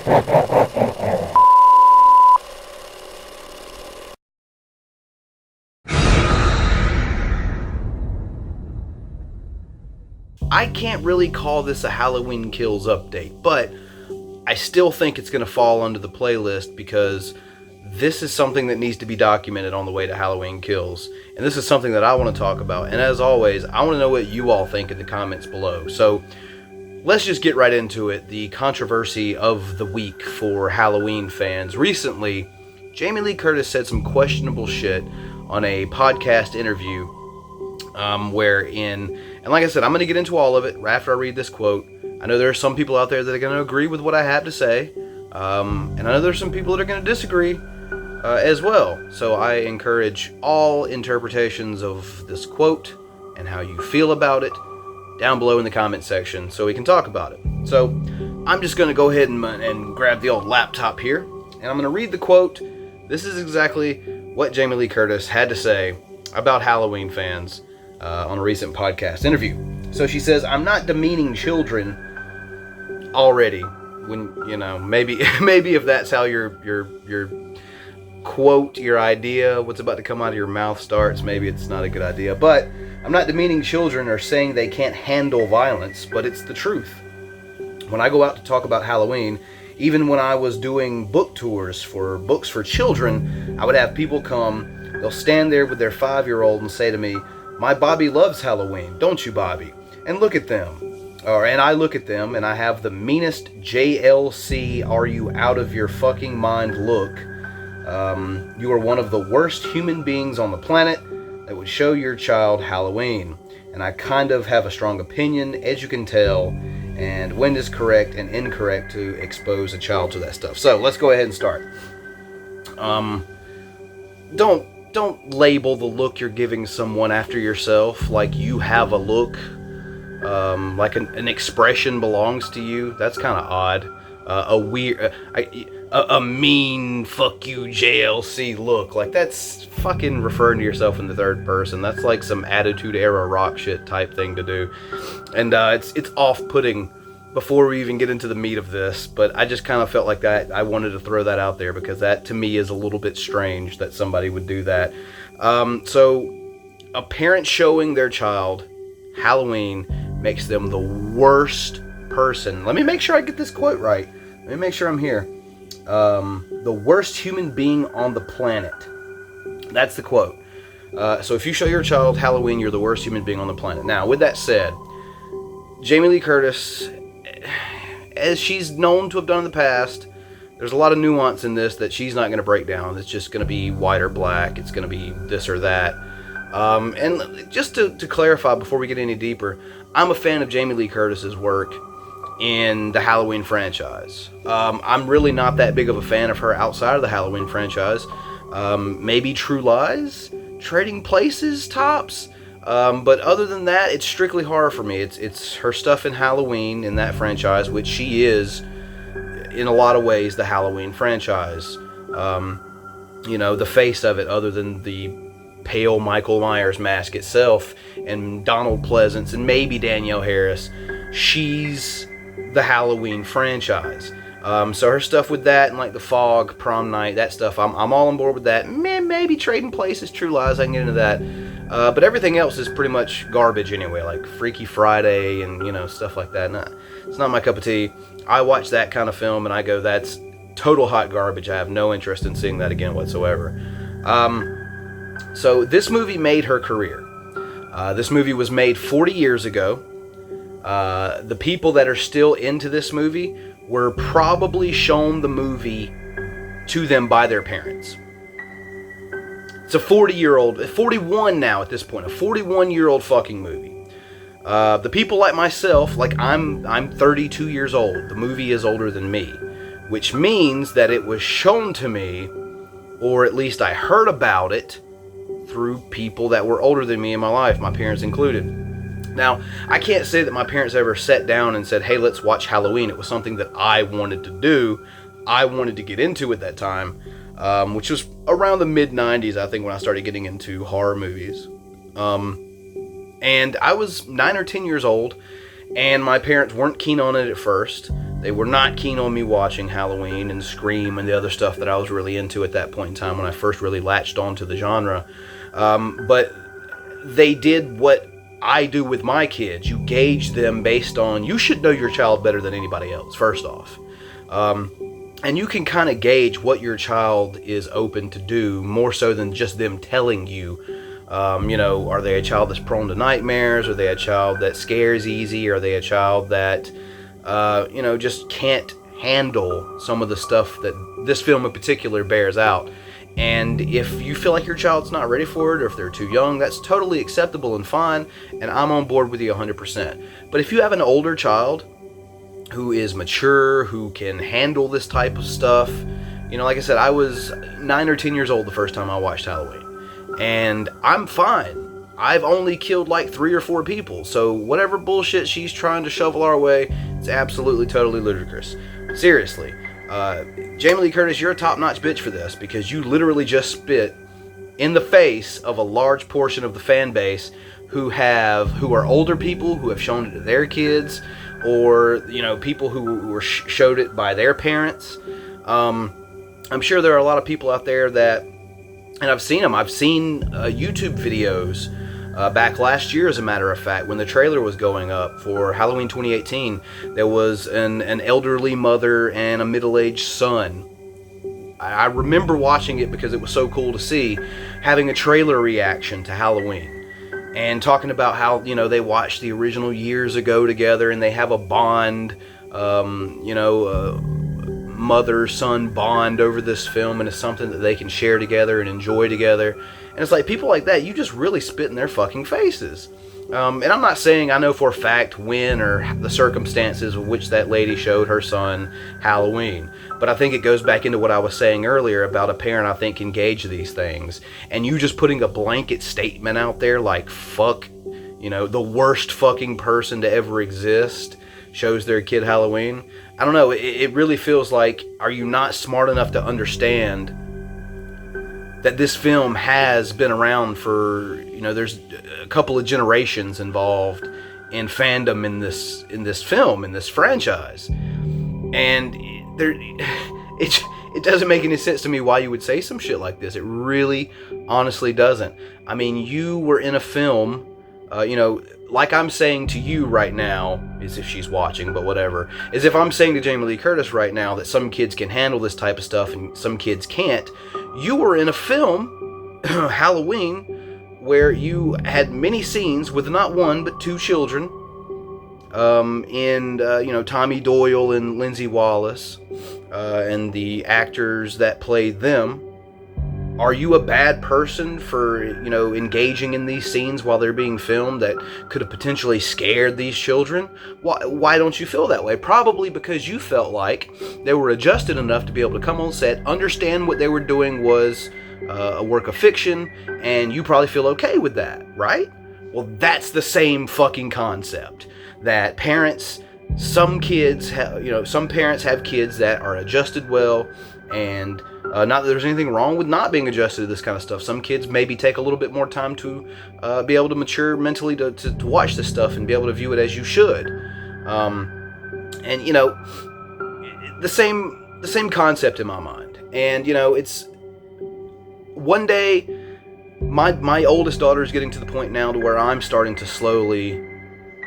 I can't really call this a Halloween Kills update, but I still think it's going to fall under the playlist because this is something that needs to be documented on the way to Halloween Kills. And this is something that I want to talk about. And as always, I want to know what you all think in the comments below. So let's just get right into it. The controversy of the week for Halloween fans. Recently, Jamie Lee Curtis said some questionable shit on a podcast interview and like I said, I'm going to get into all of it after I read this quote. I know there are some people out there that are going to agree with what I have to say, and I know there's some people that are going to disagree as well. So I encourage all interpretations of this quote and how you feel about it down below in the comment section so we can talk about it. So I'm just going to go ahead and grab the old laptop here, and I'm going to read the quote. This is exactly what Jamie Lee Curtis had to say about Halloween fans on a recent podcast interview. So she says, "I'm not demeaning children already." When, you know, maybe if that's how your quote, your idea, what's about to come out of your mouth starts, maybe it's not a good idea. But I'm not demeaning children or saying they can't handle violence, but it's the truth. When I go out to talk about Halloween, even when I was doing book tours for books for children, I would have people come, they'll stand there with their 5-year-old and say to me, "My Bobby loves Halloween, don't you, Bobby?" And look at them. And I look at them and I have the meanest JLC, are you out of your fucking mind look. You are one of the worst human beings on the planet that would show your child Halloween. And I kind of have a strong opinion, as you can tell, and when is correct and incorrect to expose a child to that stuff. So let's go ahead and start. Don't label the look you're giving someone after yourself like you have a look, like an expression belongs to you. That's kind of odd. A weird, a mean fuck you JLC look. Like, that's fucking referring to yourself in the third person. That's like some Attitude Era rock shit type thing to do, and it's off-putting. Before we even get into the meat of this, but I just kind of felt like that. I wanted to throw that out there because that to me is a little bit strange that somebody would do that. So a parent showing their child Halloween makes them the worst person. Let me make sure I get this quote right. Let me make sure I'm here. The worst human being on the planet. That's the quote. So if you show your child Halloween, you're the worst human being on the planet. Now, with that said, Jamie Lee Curtis, as she's known to have done in the past, there's a lot of nuance in this that she's not going to break down. It's just going to be white or black. It's going to be this or that. And just to clarify before we get any deeper, I'm a fan of Jamie Lee Curtis's work in the Halloween franchise. I'm really not that big of a fan of her outside of the Halloween franchise. Maybe True Lies, Trading Places, tops. But other than that, it's strictly horror for me. It's her stuff in Halloween, in that franchise, which she is, in a lot of ways, the Halloween franchise. You know, the face of it, other than the pale Michael Myers mask itself, and Donald Pleasance, and maybe Danielle Harris. She's the Halloween franchise. So her stuff with that, and like The Fog, Prom Night, that stuff, I'm all on board with that. Maybe Trading Places, True Lies, I can get into that. But everything else is pretty much garbage anyway, like Freaky Friday and, you know, stuff like that. Nah, it's not my cup of tea. I watch that kind of film and I go, that's total hot garbage. I have no interest in seeing that again whatsoever. So this movie made her career. This movie was made 40 years ago. The people that are still into this movie were probably shown the movie to them by their parents. It's a 40-year-old, 41 now at this point, a 41-year-old fucking movie. The people like myself, like I'm 32 years old. The movie is older than me, which means that it was shown to me, or at least I heard about it, through people that were older than me in my life, my parents included. Now, I can't say that my parents ever sat down and said, "Hey, let's watch Halloween." It was something that I wanted to do. I wanted to get into at that time, which was around the mid-90s, I think, when I started getting into horror movies. And I was 9 or 10 years old, and my parents weren't keen on it at first. They were not keen on me watching Halloween and Scream and the other stuff that I was really into at that point in time when I first really latched onto the genre. But they did what I do with my kids. You gauge them based on, you should know your child better than anybody else, first off. And you can kind of gauge what your child is open to do more so than just them telling you. Are they a child that's prone to nightmares? Are they a child that scares easy? Are they a child that, just can't handle some of the stuff that this film in particular bears out? And if you feel like your child's not ready for it, or if they're too young, that's totally acceptable and fine, and I'm on board with you 100%. But if you have an older child who is mature, who can handle this type of stuff, like I said, I was 9 or 10 years old the first time I watched Halloween, and I'm fine. I've only killed like 3 or 4 people, so whatever bullshit she's trying to shovel our way, it's absolutely, totally ludicrous. Seriously. Jamie Lee Curtis, you're a top-notch bitch for this, because you literally just spit in the face of a large portion of the fan base who are older people who have shown it to their kids, or people who were showed it by their parents. I'm sure there are a lot of people out there that, and I've seen them. I've seen YouTube videos back last year, as a matter of fact, when the trailer was going up for Halloween 2018. There was an elderly mother and a middle-aged son. I remember watching it because it was so cool to see, having a trailer reaction to Halloween and talking about how they watched the original years ago together and they have a bond, mother-son bond over this film, and it's something that they can share together and enjoy together. And it's like, people like that, you just really spit in their fucking faces. And I'm not saying I know for a fact when or the circumstances of which that lady showed her son Halloween, but I think it goes back into what I was saying earlier about a parent, I think, can gauge these things. And you just putting a blanket statement out there like, fuck, the worst fucking person to ever exist shows their kid Halloween. I don't know, it really feels like, are you not smart enough to understand that this film has been around for, there's a couple of generations involved in fandom in this film, in this franchise. And it doesn't make any sense to me why you would say some shit like this. It really, honestly doesn't. I mean, you were in a film, like I'm saying to you right now, as if she's watching, but whatever, as if I'm saying to Jamie Lee Curtis right now that some kids can handle this type of stuff and some kids can't. You were in a film, Halloween, where you had many scenes with not one but 2 children, and Tommy Doyle and Lindsay Wallace, and the actors that played them. Are you a bad person for, engaging in these scenes while they're being filmed that could have potentially scared these children? Why don't you feel that way? Probably because you felt like they were adjusted enough to be able to come on set, understand what they were doing was a work of fiction, and you probably feel okay with that, right? Well, that's the same fucking concept. That some parents have kids that are adjusted well, and not that there's anything wrong with not being adjusted to this kind of stuff. Some kids maybe take a little bit more time to be able to mature mentally to watch this stuff and be able to view it as you should. The same concept in my mind. And it's one day, my oldest daughter is getting to the point now to where I'm starting to slowly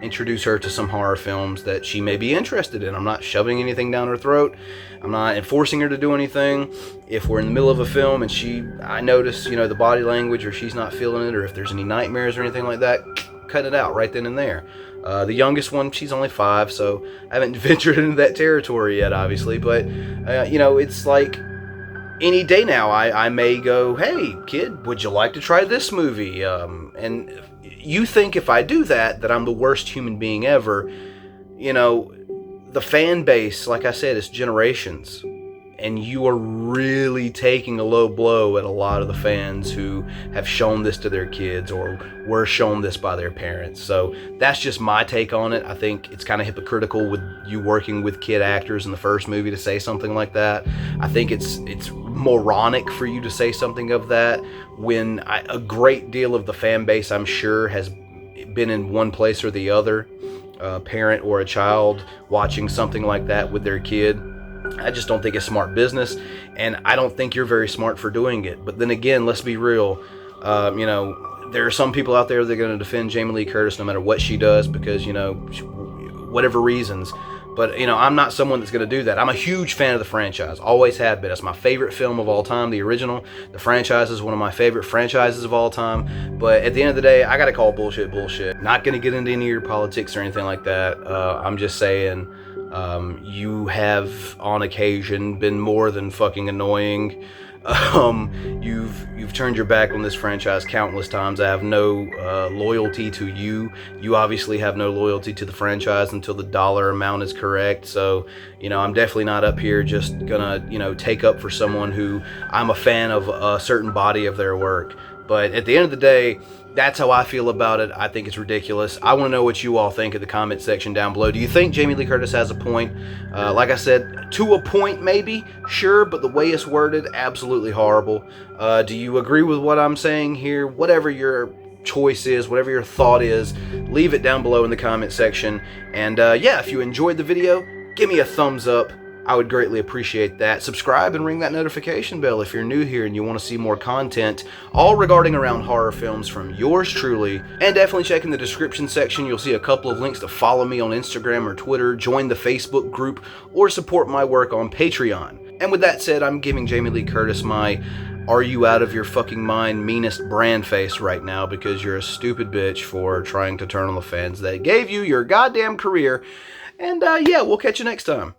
introduce her to some horror films that she may be interested in. I'm not shoving anything down her throat. I'm not enforcing her to do anything. If we're in the middle of a film and I notice, the body language, or she's not feeling it, or if there's any nightmares or anything like that, cut it out right then and there. The youngest one, she's only 5, so I haven't ventured into that territory yet, obviously, but, it's like any day now I may go, hey, kid, would you like to try this movie? And you think if I do that I'm the worst human being ever. The fan base, like I said, is generations. And you are really taking a low blow at a lot of the fans who have shown this to their kids or were shown this by their parents. So that's just my take on it. I think it's kind of hypocritical with you working with kid actors in the first movie to say something like that. I think it's moronic for you to say something of that when a great deal of the fan base, I'm sure, has been in one place or the other. parent or a child watching something like that with their kid. I just don't think it's smart business, and I don't think you're very smart for doing it. But then again, let's be real. There are some people out there that are going to defend Jamie Lee Curtis no matter what she does because, whatever reasons. But, I'm not someone that's going to do that. I'm a huge fan of the franchise. Always have been. It's my favorite film of all time, the original. The franchise is one of my favorite franchises of all time. But at the end of the day, I got to call bullshit bullshit. Not going to get into any of your politics or anything like that. I'm just saying, you have, on occasion, been more than fucking annoying. You've turned your back on this franchise countless times. I have no loyalty to you. You obviously have no loyalty to the franchise until the dollar amount is correct. So, I'm definitely not up here just gonna, take up for someone who I'm a fan of a certain body of their work. But at the end of the day, that's how I feel about it. I think it's ridiculous. I want to know what you all think in the comment section down below. Do you think Jamie Lee Curtis has a point? Like I said, to a point maybe, sure, but the way it's worded, absolutely horrible. Do you agree with what I'm saying here? Whatever your choice is, whatever your thought is, leave it down below in the comment section. And yeah, if you enjoyed the video, give me a thumbs up. I would greatly appreciate that. Subscribe and ring that notification bell if you're new here and you want to see more content, all regarding around horror films from yours truly. And definitely check in the description section. You'll see a couple of links to follow me on Instagram or Twitter, join the Facebook group, or support my work on Patreon. And with that said, I'm giving Jamie Lee Curtis my "are you out of your fucking mind" meanest brand face right now because you're a stupid bitch for trying to turn on the fans that gave you your goddamn career. And yeah, we'll catch you next time.